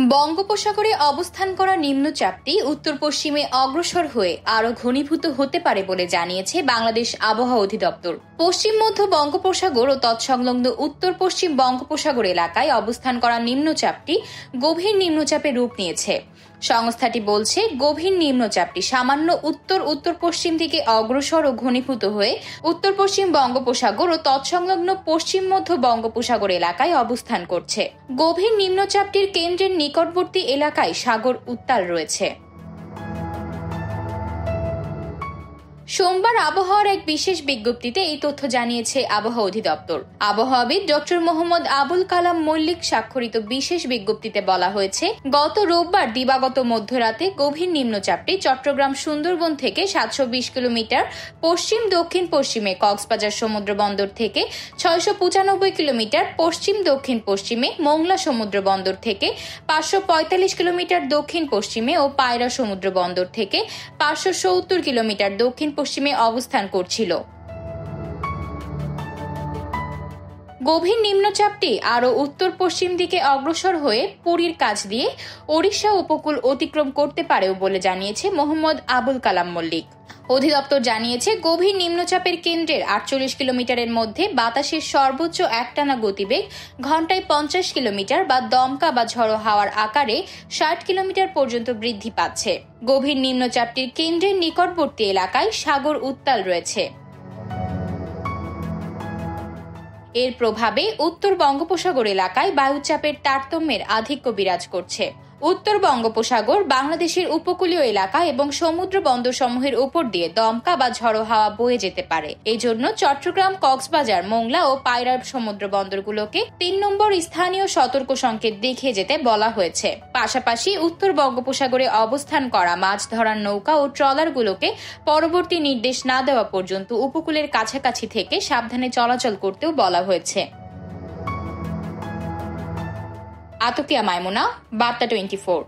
বঙ্গোপসাগরে অবস্থান করা নিম্নচাপটি উত্তর পশ্চিমে অগ্রসর হয়ে আরও ঘনীভূত হতে পারে বলে জানিয়েছে বাংলাদেশ আবহাওয়া অধিদপ্তর। পশ্চিম মধ্য বঙ্গোপসাগর ও তৎসংলগ্ন উত্তর পশ্চিম বঙ্গোপসাগর এলাকায় অবস্থান করা নিম্নচাপটি গভীর নিম্নচাপে রূপ নিয়েছে। সংস্থাটি বলছে, গভীর নিম্নচাপটি সামান্য উত্তর উত্তর পশ্চিম দিকে অগ্রসর ও ঘনীভূত হয়ে উত্তর পশ্চিম বঙ্গোপসাগর ও তৎসংলগ্ন পশ্চিম মধ্য বঙ্গোপসাগর এলাকায় অবস্থান করছে। গভীর নিম্নচাপটির কেন্দ্রের নিকটবর্তী এলাকায় সাগর উত্তাল রয়েছে। সোমবার আবহাওয়ার এক বিশেষ বিজ্ঞপ্তিতে এই তথ্য জানিয়েছে আবহাওয়া অধিদপ্তর। আবহাওয়াবিদ ডক্টর মোহাম্মদ আবুল কালাম মল্লিক স্বাক্ষরিত বিশেষ বিজ্ঞপ্তিতে বলা হয়েছে, গত রোববার দিবাগত মধ্যরাতে গভীর নিম্নচাপটি চট্টগ্রাম সুন্দরবন থেকে 720 কিলোমিটার পশ্চিম দক্ষিণ পশ্চিমে, কক্সবাজার সমুদ্র বন্দর থেকে 695 কিলোমিটার পশ্চিম দক্ষিণ পশ্চিমে, মোংলা সমুদ্র বন্দর থেকে 545 কিলোমিটার দক্ষিণ পশ্চিমে ও পায়রা সমুদ্র বন্দর থেকে 570 কিলোমিটার দক্ষিণ পশ্চিমে অবস্থান করছিল। গভীর নিম্নচাপটি আরও উত্তর পশ্চিম দিকে অগ্রসর হয়ে পুরীর কাছ দিয়ে ওড়িশা উপকূল অতিক্রম করতে পারেও বলে জানিয়েছে মোহাম্মদ আবুল কালাম মল্লিক। অধিদপ্তর জানিয়েছে, গভীর নিম্নচাপের কেন্দ্রের 48 কিলোমিটারের মধ্যে বাতাসের সর্বোচ্চ একটানা গতিবেগ ঘন্টায় 50 কিলোমিটার বা দমকা বা ঝড়ো হাওয়ার আকারে 60 কিলোমিটার পর্যন্ত বৃদ্ধি পাচ্ছে। গভীর নিম্নচাপটির কেন্দ্রের নিকটবর্তী এলাকায় সাগর উত্তাল রয়েছে। এর প্রভাবে উত্তর বঙ্গোপসাগর এলাকায় বায়ুচাপের তারতম্যের আধিক্য বিরাজ করছে। উত্তর বঙ্গোপসাগর, বাংলাদেশের উপকূলীয় এলাকা এবং সমুদ্র বন্দরসমূহের উপর দিয়ে দমকা বা ঝড়ো হাওয়া বয়ে যেতে পারে। এই জন্য চট্টগ্রাম, কক্সবাজার, মোংলা ও পায়রা সমুদ্র বন্দরগুলোকে 3 নম্বর স্থানীয় সতর্ক সংকেত দেখিয়ে যেতে বলা হয়েছে। পাশাপাশি উত্তর বঙ্গোপসাগরে অবস্থান করা মাছ ধরার নৌকা ও ট্রলারগুলোকে পরবর্তী নির্দেশ না দেওয়া পর্যন্ত উপকূলের কাছাকাছি থেকে সাবধানে চলাচল করতেও বলা হয়েছে। আতকিয়া মাইমুনা, বার্তা 24।